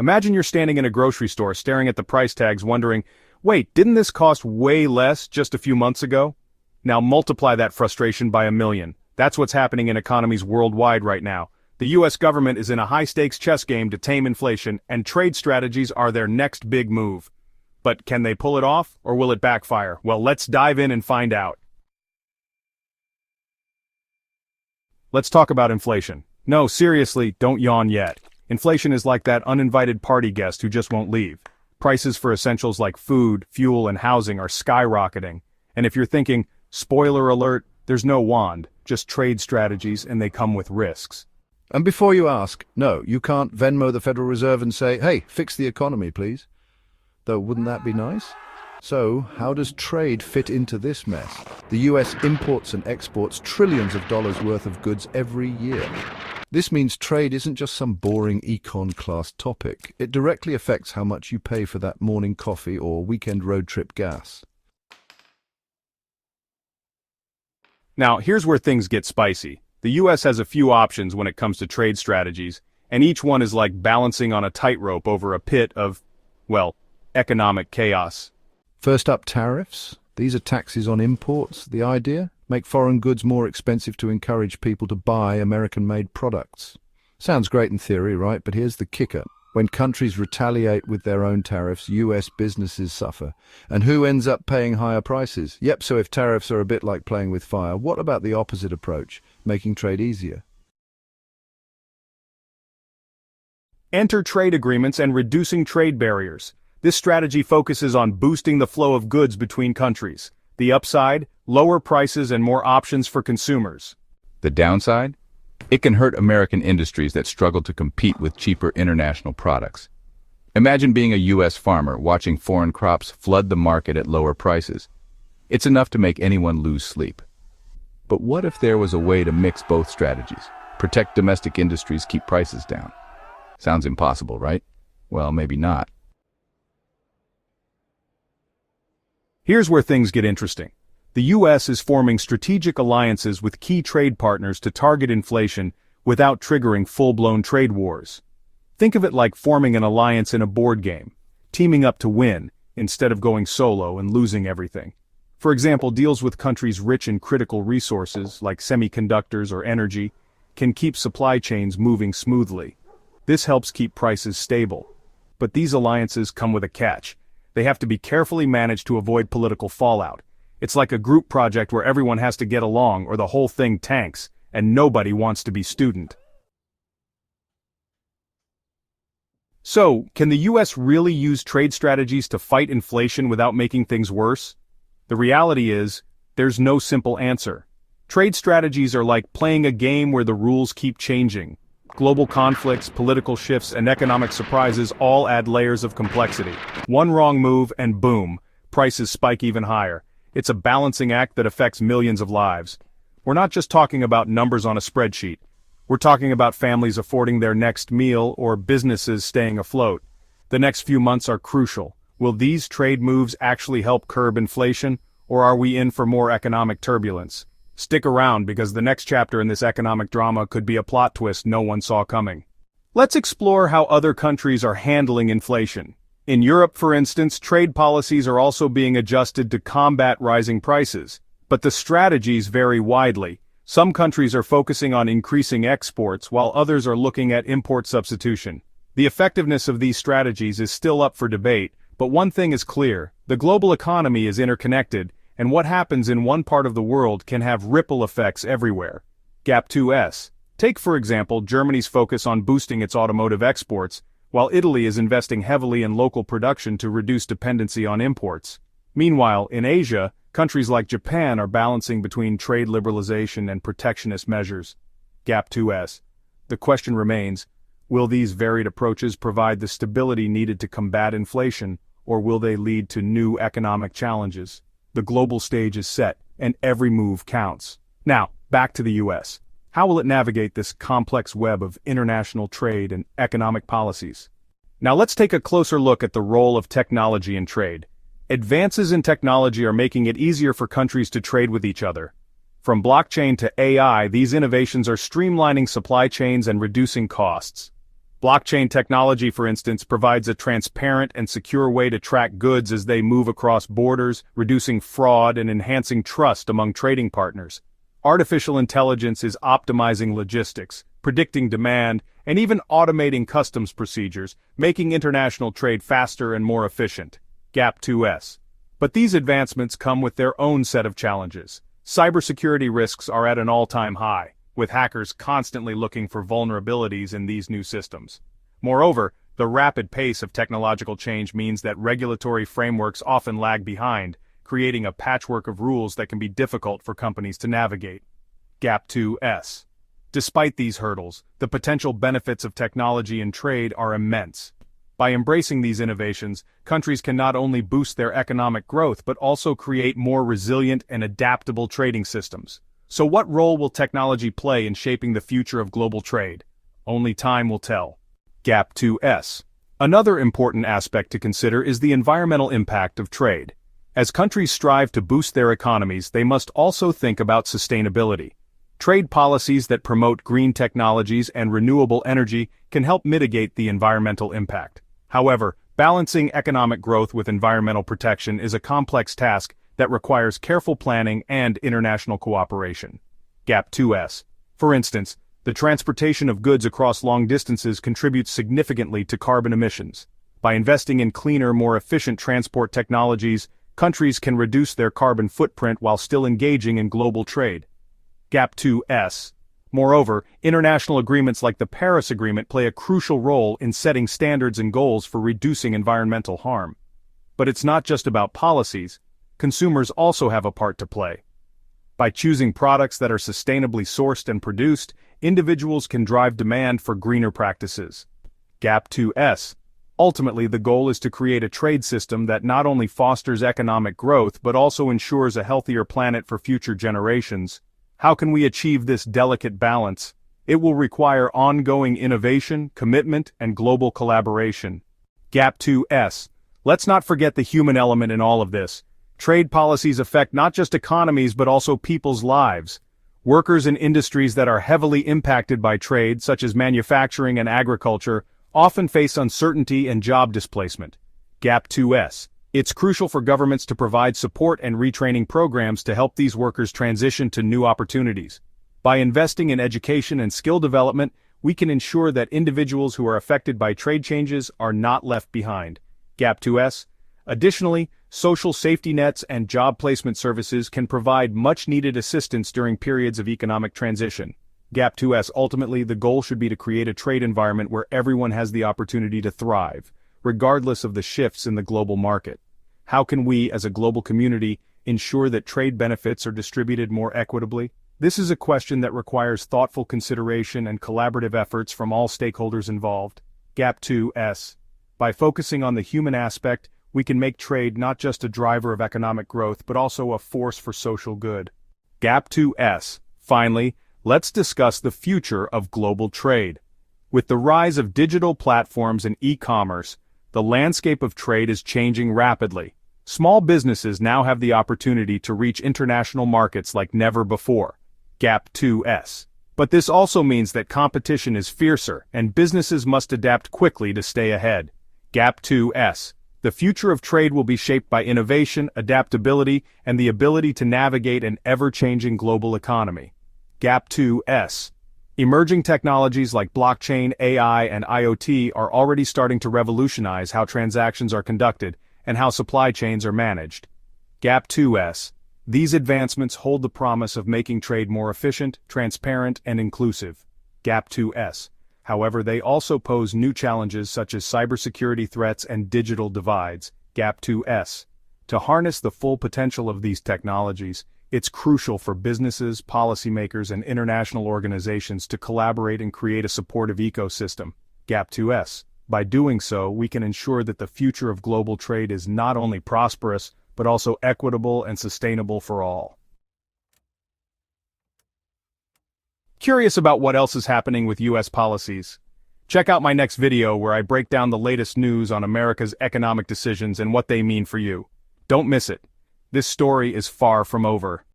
Imagine you're standing in a grocery store staring at the price tags wondering, wait, didn't this cost way less just a few months ago? Now multiply that frustration by a million. That's what's happening in economies worldwide right now. The US government is in a high-stakes chess game to tame inflation, and trade strategies are their next big move. But can they pull it off, or will it backfire? Well, let's dive in and find out. Let's talk about inflation. No, seriously, don't yawn yet. Inflation is like that uninvited party guest who just won't leave. Prices for essentials like food, fuel, and housing are skyrocketing. And if you're thinking, spoiler alert, there's no wand, just trade strategies, and they come with risks. And before you ask, no, you can't Venmo the Federal Reserve and say, hey, fix the economy, please. Though, wouldn't that be nice? So, how does trade fit into this mess? The US imports and exports trillions of dollars worth of goods every year. This means trade isn't just some boring econ class topic. It directly affects how much you pay for that morning coffee or weekend road trip gas. Now, here's where things get spicy. The US has a few options when it comes to trade strategies, and each one is like balancing on a tightrope over a pit of, well, economic chaos. First up, tariffs. These are taxes on imports. The idea? Make foreign goods more expensive to encourage people to buy American-made products. Sounds great in theory, right? But here's the kicker. When countries retaliate with their own tariffs, US businesses suffer. And who ends up paying higher prices? Yep, so if tariffs are a bit like playing with fire, what about the opposite approach, making trade easier? Enter trade agreements and reducing trade barriers. This strategy focuses on boosting the flow of goods between countries. The upside? Lower prices and more options for consumers. The downside? It can hurt American industries that struggle to compete with cheaper international products. Imagine being a US farmer watching foreign crops flood the market at lower prices. It's enough to make anyone lose sleep. But what if there was a way to mix both strategies? Protect domestic industries, keep prices down. Sounds impossible, right? Well, maybe not. Here's where things get interesting. The US is forming strategic alliances with key trade partners to target inflation without triggering full-blown trade wars. Think of it like forming an alliance in a board game, teaming up to win, instead of going solo and losing everything. For example, deals with countries rich in critical resources, like semiconductors or energy, can keep supply chains moving smoothly. This helps keep prices stable. But these alliances come with a catch. They have to be carefully managed to avoid political fallout. It's like a group project where everyone has to get along or the whole thing tanks, and nobody wants to be student. So, can the US really use trade strategies to fight inflation without making things worse? The reality is, there's no simple answer. Trade strategies are like playing a game where the rules keep changing. Global conflicts, political shifts, and economic surprises all add layers of complexity. One wrong move and boom, prices spike even higher. It's a balancing act that affects millions of lives. We're not just talking about numbers on a spreadsheet. We're talking about families affording their next meal or businesses staying afloat. The next few months are crucial. Will these trade moves actually help curb inflation, or are we in for more economic turbulence? Stick around because the next chapter in this economic drama could be a plot twist no one saw coming. Let's explore how other countries are handling inflation. In Europe, for instance, trade policies are also being adjusted to combat rising prices. But the strategies vary widely. Some countries are focusing on increasing exports while others are looking at import substitution. The effectiveness of these strategies is still up for debate, but one thing is clear: the global economy is interconnected, and what happens in one part of the world can have ripple effects everywhere. Gap 2S. Take, for example, Germany's focus on boosting its automotive exports, while Italy is investing heavily in local production to reduce dependency on imports. Meanwhile, in Asia, countries like Japan are balancing between trade liberalization and protectionist measures. Gap 2S. The question remains, will these varied approaches provide the stability needed to combat inflation, or will they lead to new economic challenges? The global stage is set, and every move counts. Now, back to the US. How will it navigate this complex web of international trade and economic policies? Now let's take a closer look at the role of technology in trade. Advances in technology are making it easier for countries to trade with each other. From blockchain to AI, these innovations are streamlining supply chains and reducing costs. Blockchain technology, for instance, provides a transparent and secure way to track goods as they move across borders, reducing fraud and enhancing trust among trading partners. Artificial intelligence is optimizing logistics, predicting demand, and even automating customs procedures, making international trade faster and more efficient. Gap 2S. But these advancements come with their own set of challenges. Cybersecurity risks are at an all-time high, with hackers constantly looking for vulnerabilities in these new systems. Moreover, the rapid pace of technological change means that regulatory frameworks often lag behind, creating a patchwork of rules that can be difficult for companies to navigate. Gap 2S. Despite these hurdles, the potential benefits of technology in trade are immense. By embracing these innovations, countries can not only boost their economic growth but also create more resilient and adaptable trading systems. So what role will technology play in shaping the future of global trade? Only time will tell. Gap 2S. Another important aspect to consider is the environmental impact of trade. As countries strive to boost their economies, they must also think about sustainability. Trade policies that promote green technologies and renewable energy can help mitigate the environmental impact. However, balancing economic growth with environmental protection is a complex task that requires careful planning and international cooperation. Gap 2S. For instance, the transportation of goods across long distances contributes significantly to carbon emissions. By investing in cleaner, more efficient transport technologies, countries can reduce their carbon footprint while still engaging in global trade. Gap 2S. Moreover, international agreements like the Paris Agreement play a crucial role in setting standards and goals for reducing environmental harm. But it's not just about policies. Consumers also have a part to play. By choosing products that are sustainably sourced and produced, individuals can drive demand for greener practices. Gap 2S. Ultimately, the goal is to create a trade system that not only fosters economic growth but also ensures a healthier planet for future generations. How can we achieve this delicate balance? It will require ongoing innovation, commitment, and global collaboration. Gap 2S. Let's not forget the human element in all of this. Trade policies affect not just economies but also people's lives. Workers in industries that are heavily impacted by trade, such as manufacturing and agriculture, often face uncertainty and job displacement. Gap 2S. It's crucial for governments to provide support and retraining programs to help these workers transition to new opportunities. By investing in education and skill development, we can ensure that individuals who are affected by trade changes are not left behind. Gap 2S. Additionally, social safety nets and job placement services can provide much-needed assistance during periods of economic transition. Gap 2S. Ultimately, the goal should be to create a trade environment where everyone has the opportunity to thrive, regardless of the shifts in the global market. How can we, as a global community, ensure that trade benefits are distributed more equitably? This is a question that requires thoughtful consideration and collaborative efforts from all stakeholders involved. Gap 2S. By focusing on the human aspect, we can make trade not just a driver of economic growth but also a force for social good. Gap 2S. Finally, let's discuss the future of global trade. With the rise of digital platforms and e-commerce, the landscape of trade is changing rapidly. Small businesses now have the opportunity to reach international markets like never before. Gap 2S. But this also means that competition is fiercer and businesses must adapt quickly to stay ahead. Gap 2S. The future of trade will be shaped by innovation, adaptability, and the ability to navigate an ever-changing global economy. Gap 2S. Emerging technologies like blockchain, AI, and IoT are already starting to revolutionize how transactions are conducted and how supply chains are managed. Gap 2S. These advancements hold the promise of making trade more efficient, transparent, and inclusive. Gap 2S. However, they also pose new challenges such as cybersecurity threats and digital divides. Gap 2S. To harness the full potential of these technologies, it's crucial for businesses, policymakers, and international organizations to collaborate and create a supportive ecosystem. Gap 2S. By doing so, we can ensure that the future of global trade is not only prosperous, but also equitable and sustainable for all. Curious about what else is happening with U.S. policies? Check out my next video where I break down the latest news on America's economic decisions and what they mean for you. Don't miss it. This story is far from over.